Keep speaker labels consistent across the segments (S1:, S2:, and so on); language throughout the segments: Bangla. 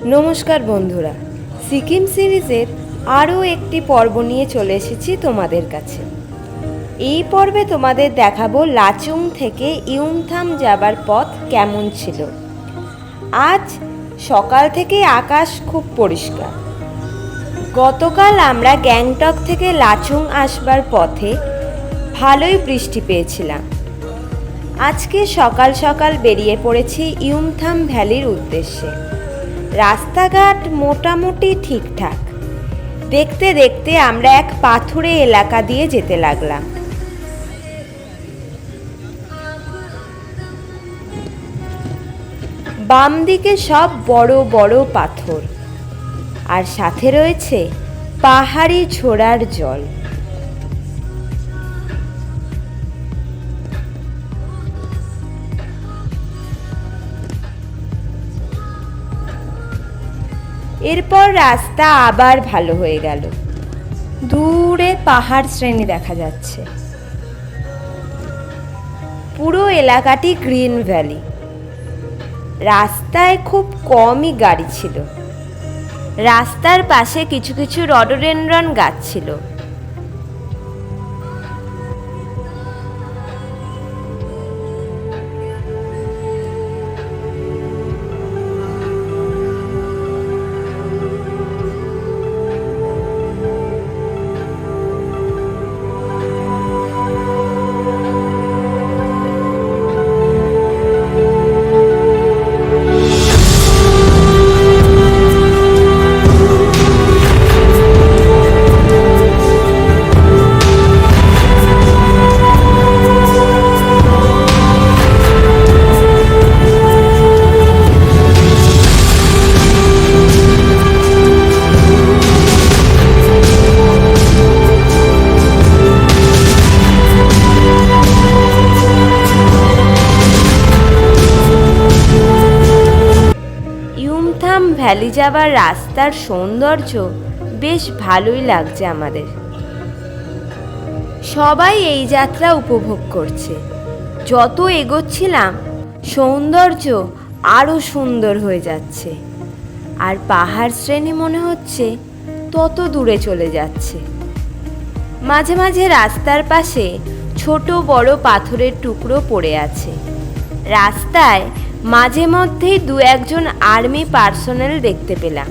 S1: নমস্কার বন্ধুরা, সিকিম সিরিজের আরও একটি পর্ব নিয়ে চলে এসেছি তোমাদের কাছে। এই পর্বে তোমাদের দেখাবো লাচুং থেকে ইয়ুমথাম যাবার পথ কেমন ছিল। আজ সকাল থেকে আকাশ খুব পরিষ্কার। গতকাল আমরা গ্যাংটক থেকে লাচুং আসবার পথে ভালোই বৃষ্টি পেয়েছিলাম। আজকে সকাল সকাল বেরিয়ে পড়েছি ইয়ুমথাম ভ্যালির উদ্দেশ্যে। রাস্তাঘাট মোটামুটি ঠিকঠাক। দেখতে দেখতে আমরা এক পাথুরে এলাকা দিয়ে যেতে লাগলাম। বাম দিকে সব বড় বড় পাথর, আর সাথে রয়েছে পাহাড়ি ঝোড়ার জল। এরপর রাস্তা আবার ভালো হয়ে গেল। দূরে পাহাড় শ্রেণী দেখা যাচ্ছে। পুরো এলাকাটি গ্রিন ভ্যালি। রাস্তায় খুব কমই গাড়ি ছিল। রাস্তার পাশে কিছু কিছু রডোডেনড্রন গাছ ছিল। ভ্যালি যাবার রাস্তার সৌন্দর্য বেশ ভালোই লাগছে আমাদের। সবাই এই যাত্রা উপভোগ করছে। যত এগোচ্ছিলাম সৌন্দর্য আরো সুন্দর হয়ে যাচ্ছে, আর পাহাড় শ্রেণী মনে হচ্ছে তত দূরে চলে যাচ্ছে। মাঝে মাঝে রাস্তার পাশে ছোট বড় পাথরের টুকরো পড়ে আছে। রাস্তায় মাঝে মধ্যেই দু একজন আর্মি পার্সোনেল দেখতে পেলাম।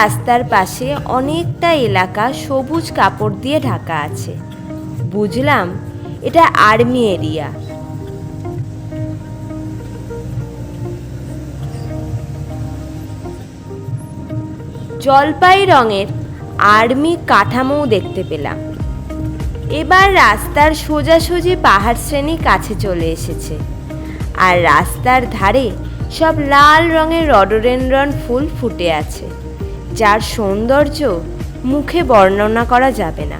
S1: রাস্তার পাশে অনেকটা এলাকা সবুজ কাপড় দিয়ে ঢাকা আছে। বুঝলাম এটা আর্মি এরিয়া। জলপাই রঙের আর্মি কাঠামোও দেখতে পেলাম। এবার রাস্তার সোজাসুজি পাহাড় শ্রেণী কাছে চলে এসেছে, আর রাস্তার ধারে সব লাল রঙের রডোডেনড্রন ফুল ফুটে আছে, যার সৌন্দর্য মুখে বর্ণনা করা যাবে না।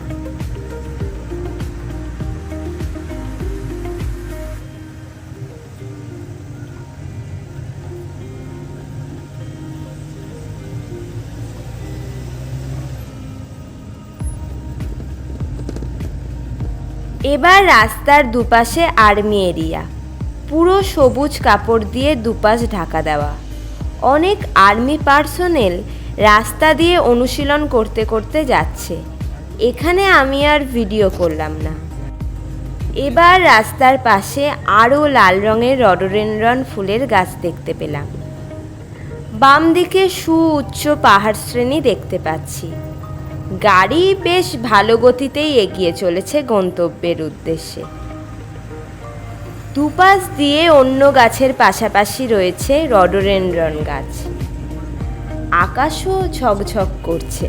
S1: এবার রাস্তার দুপাশে আর্মি এরিয়া, পুরো সবুজ কাপড় দিয়ে দুপাশ ঢাকা দেওয়া। অনেক আর্মি পার্সোনেল রাস্তা দিয়ে অনুশীলন করতে করতে যাচ্ছে। এখানে আমি আর ভিডিও করলাম না। এবার রাস্তার পাশে আরও লাল রঙের রডোডেনড্রন ফুলের গাছ দেখতে পেলাম। বাম দিকে সুউচ্চ পাহাড় শ্রেণী দেখতে পাচ্ছি। গাড়ি বেশ ভালো গতিতেই এগিয়ে চলেছে গন্তব্যের উদ্দেশ্যে। দুপাশ দিয়ে অন্য গাছের পাশাপাশি রয়েছে রডোডেনড্রন গাছ। আকাশও ঝকঝক করছে।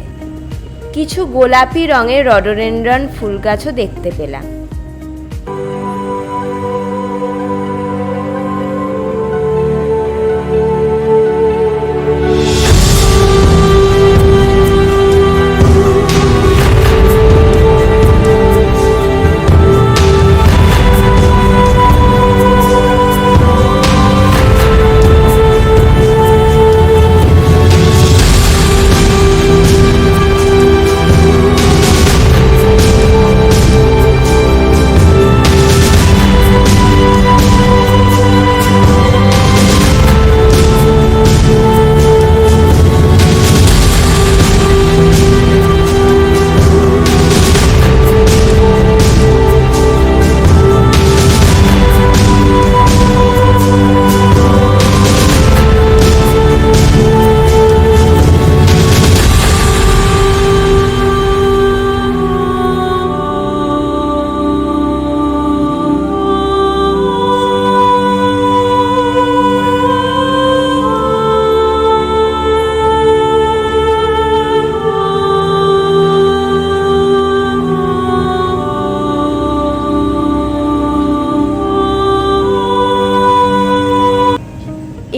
S1: কিছু গোলাপি রঙের রডোডেনড্রন ফুল গাছও দেখতে পেলাম।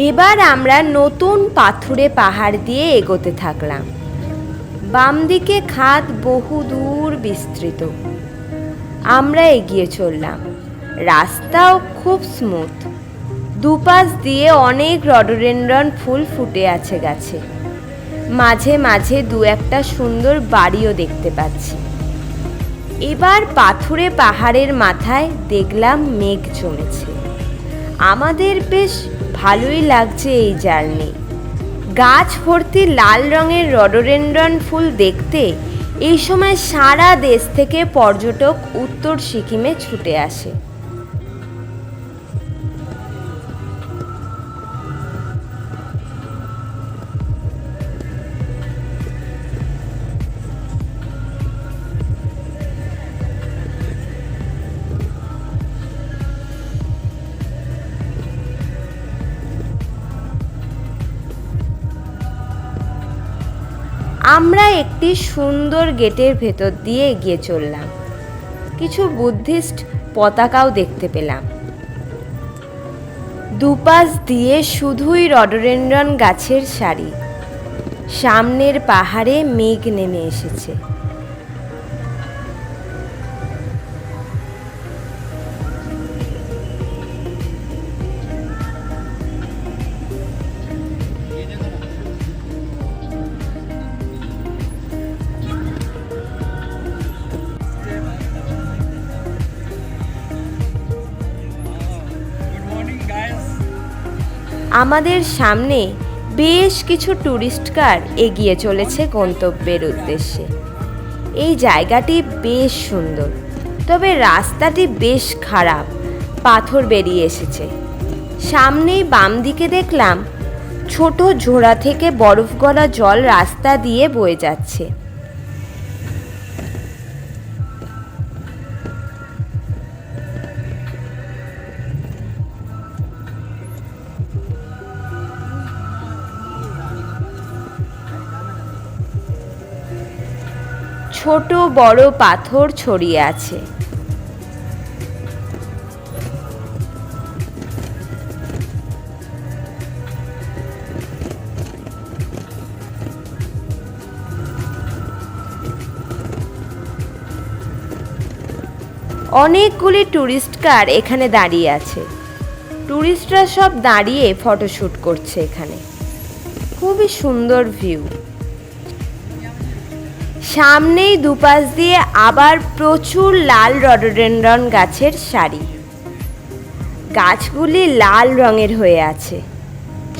S1: এবার আমরা নতুন পাথুরে পাহাড় দিয়ে এগোতে থাকলাম। বাম দিকে খাদ বহু দূর বিস্তৃত। আমরা এগিয়ে চললাম। রাস্তাও খুব স্মুথ। দুপাশ দিয়ে অনেক রডোডেনড্রন ফুল ফুটে আছে গাছে। মাঝে মাঝে দু একটা সুন্দর বাড়িও দেখতে পাচ্ছি। এবার পাথুরে পাহাড়ের মাথায় দেখলাম মেঘ জমেছে। আমাদের বেশ ভালোই লাগছে এই জার্নি। গাছ ভর্তি লাল রঙের রডোডেনড্রন ফুল দেখতে এই সময় সারা দেশ থেকে পর্যটক উত্তর সিকিমে ছুটে আসে। আমরা একটি সুন্দর গেটের ভেতর দিয়ে এগিয়ে চললাম। কিছু বুদ্ধিস্ট পতাকাও দেখতে পেলাম। দুপাশ দিয়ে শুধুই রডোডেনড্রন গাছের সারি। সামনের পাহাড়ে মেঘ নেমে এসেছে। আমাদের সামনে বেশ কিছু ট্যুরিস্ট কার এগিয়ে চলেছে গন্তব্যের উদ্দেশ্যে। এই জায়গাটি বেশ সুন্দর, তবে রাস্তাটি বেশ খারাপ, পাথর বেরিয়ে এসেছে। সামনেই বাম দিকে দেখলাম ছোট ঝোড়া থেকে বরফ গলা জল রাস্তা দিয়ে বয়ে যাচ্ছে। ছোট বড় পাথর ছড়িয়ে আছে। অনেকগুলি ট্যুরিস্ট কার এখানে দাঁড়িয়ে আছে। ট্যুরিস্টরা সব দাঁড়িয়ে ফটোশ্যুট করছে। এখানে খুবই সুন্দর ভিউ। সামনেই দুপাশ দিয়ে আবার প্রচুর লাল রডোডেনড্রন গাছের সারি। গাছগুলি লাল রঙের হয়ে আছে।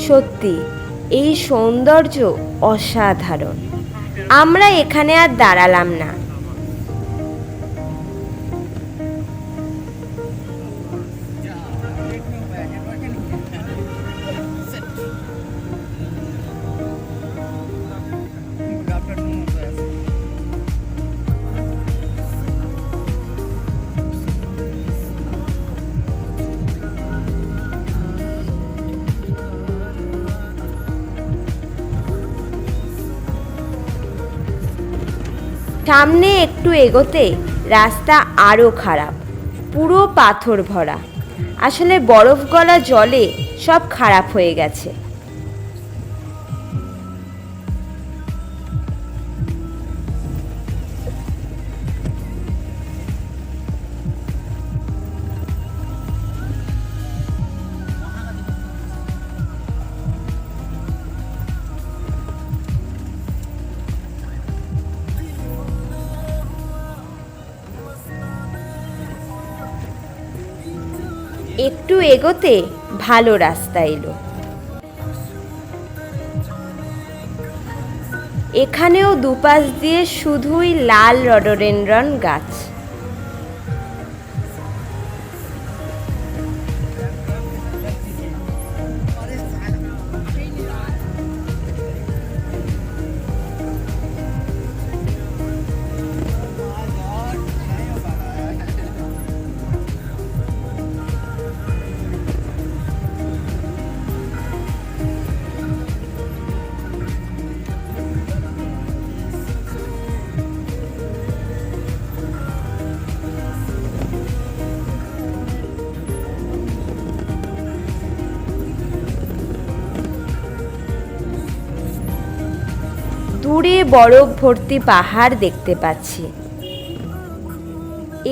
S1: সত্যি এই সৌন্দর্য অসাধারণ। আমরা এখানে আর দাঁড়ালাম না। সামনে একটু এগোতে রাস্তা আরও খারাপ, পুরো পাথর ভরা। আসলে বরফ গলা জলে সব খারাপ হয়ে গেছে। একটু এগোতে ভালো রাস্তা এলো। এখানেও দুপাশ দিয়ে শুধুই লাল রডোডেনড্রন গাছ। দূরে বরফ ভর্তি পাহাড় দেখতে পাচ্ছি।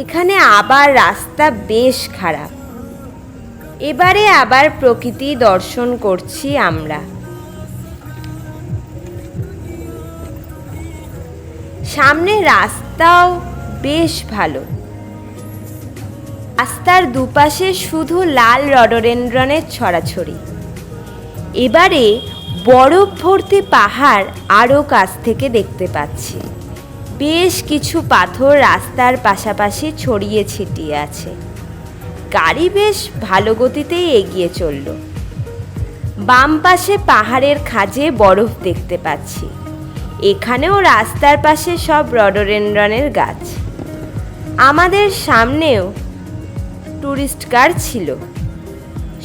S1: এখানে আবার রাস্তা বেশ খারাপ। এবারে আবার প্রকৃতি দর্শন করছি আমরা। সামনে রাস্তাও বেশ ভালো। রাস্তার দুপাশে শুধু লাল রডোডেনড্রনের ছড়াছড়ি। এবারে বরফ ভর্তি পাহাড় আরও কাছ থেকে দেখতে পাচ্ছি। বেশ কিছু পাথর রাস্তার পাশাপাশি ছড়িয়ে ছিটিয়ে আছে। গাড়ি বেশ ভালো গতিতেই এগিয়ে চলল। বাম পাশে পাহাড়ের খাঁজে বরফ দেখতে পাচ্ছি। এখানেও রাস্তার পাশে সব রডোডেনড্রনের গাছ। আমাদের সামনেও টুরিস্ট কার ছিল।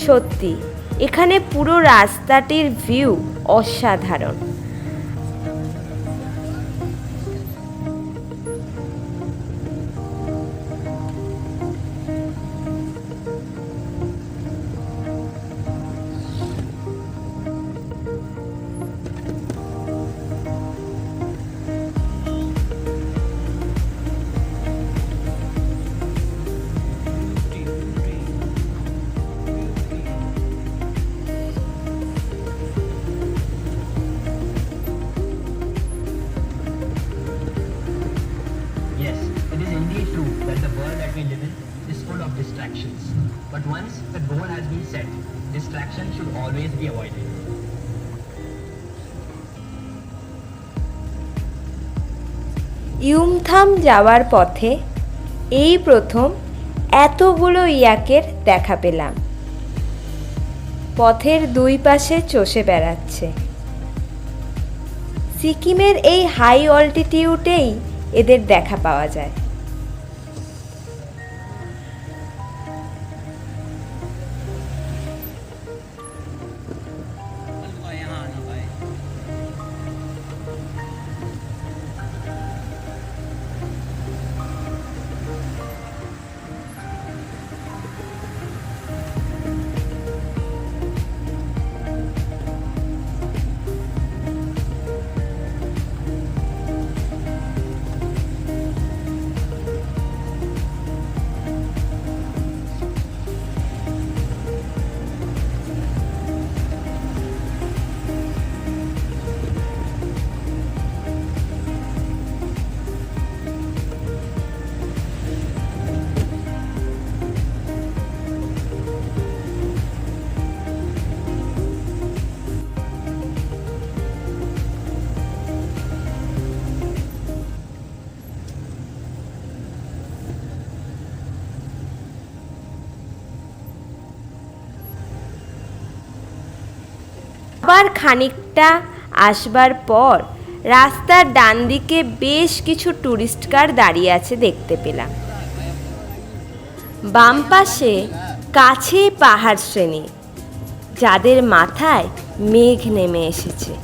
S1: সত্যি এখানে পুরো রাস্তাটির ভিউ অসাধারণ।
S2: Distractions. But once the goal has been set, distraction should always be avoided.
S1: ইউমথাম যাওয়ার পথে এই প্রথম এতগুলো ইয়াকের দেখা পেলাম। পথের দুই পাশে চষে বেড়াচ্ছে। সিকিমের এই হাই অল্টিটিউডেই এদের দেখা পাওয়া যায়। আবার খানিকটা আসবার পর রাস্তার ডান দিকে বেশ কিছু টুরিস্ট কার দাঁড়িয়ে আছে দেখতে পেলাম। বাম পাশে কাছেই পাহাড় শ্রেণী, যাদের মাথায় মেঘ নেমে এসেছে।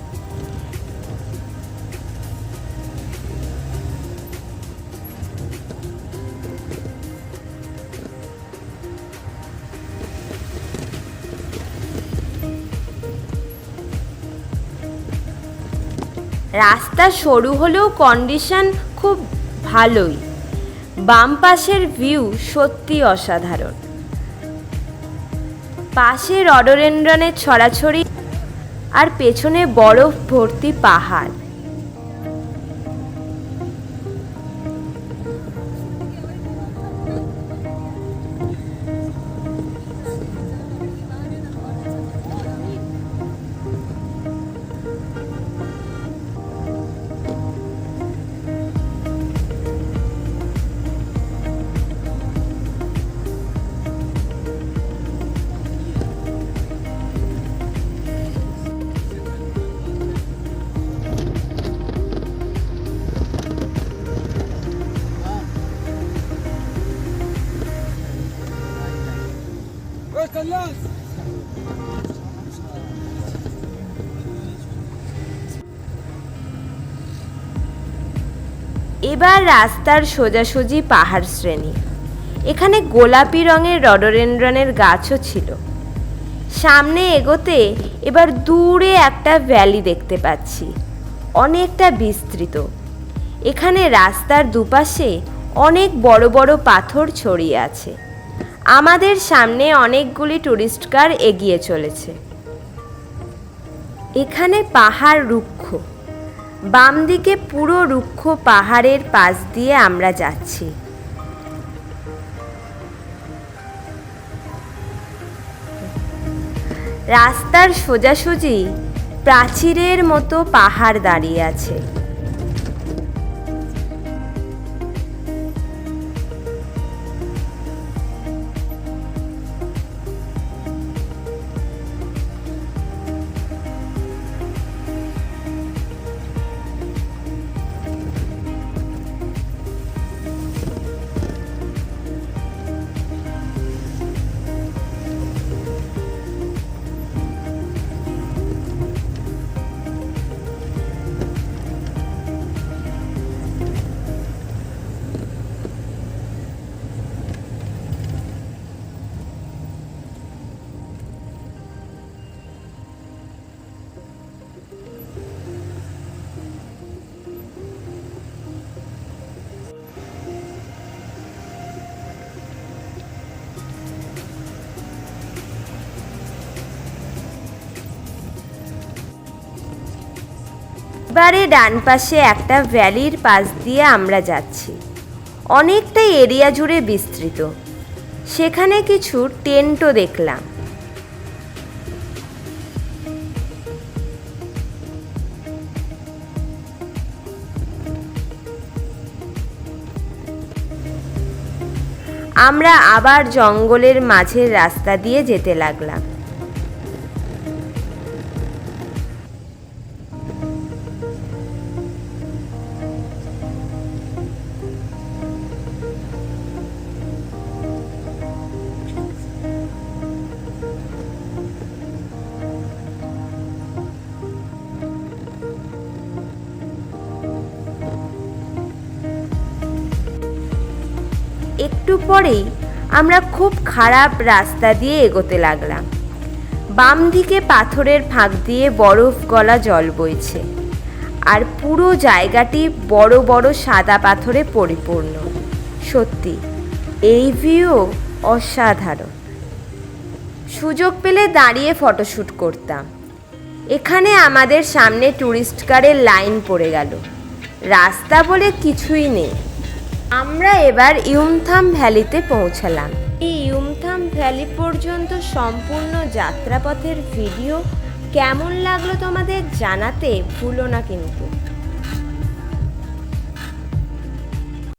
S1: রাস্তা সরু হলেও কন্ডিশন খুব ভালোই। বাম পাশের ভিউ সত্যি অসাধারণ। পাশে রডোডেনড্রনের ছড়াছড়ি আর পেছনে বরফ ভর্তি পাহাড়। এবার রাস্তার সোজাসুজি পাহাড় শ্রেণী। এখানে গোলাপি রঙের রডোডেনড্রনের গাছও ছিল। সামনে এগোতে এবার দূরে একটা ভ্যালি দেখতে পাচ্ছি, অনেকটা বিস্তৃত। এখানে রাস্তার দুপাশে অনেক বড় বড় পাথর ছড়িয়ে আছে। আমাদের সামনে অনেকগুলি টুরিস্ট কার এগিয়ে চলেছে। এখানে পাহাড় রুক্ষ, বাম দিকে পুরো রুক্ষ পাহাড়ের পাশ দিয়ে আমরা যাচ্ছি। রাস্তার সোজাসুজি প্রাচীরের মতো পাহাড় দাঁড়িয়ে আছে। এবারে ডান পাশে একটা ভ্যালির পাশ দিয়ে আমরা যাচ্ছি। অনেকটা এরিয়া জুড়ে বিস্তৃত। সেখানে কিছু টেন্টও দেখলাম। আমরা আবার জঙ্গলের মাঝের রাস্তা দিয়ে যেতে লাগলাম। একটু পরেই আমরা খুব খারাপ রাস্তা দিয়ে এগোতে লাগলাম। বাম দিকে পাথরের ফাঁক দিয়ে বরফ গলা জল বইছে, আর পুরো জায়গাটি বড় বড় সাদা পাথরে পরিপূর্ণ। সত্যি এই ভিউ অসাধারণ। সুযোগ পেলে দাঁড়িয়ে ফটোশ্যুট করতাম। এখানে আমাদের সামনে টুরিস্ট কারের লাইন পড়ে গেল। রাস্তা বলে কিছুই নেই। আমরা এবার ইউমথাম ভ্যালিতে পৌঁছালাম। এই ইউমথাম ভ্যালি পর্যন্ত সম্পূর্ণ যাত্রাপথের ভিডিও কেমন লাগলো তোমাদের জানাতে ভুলো না কিন্তু।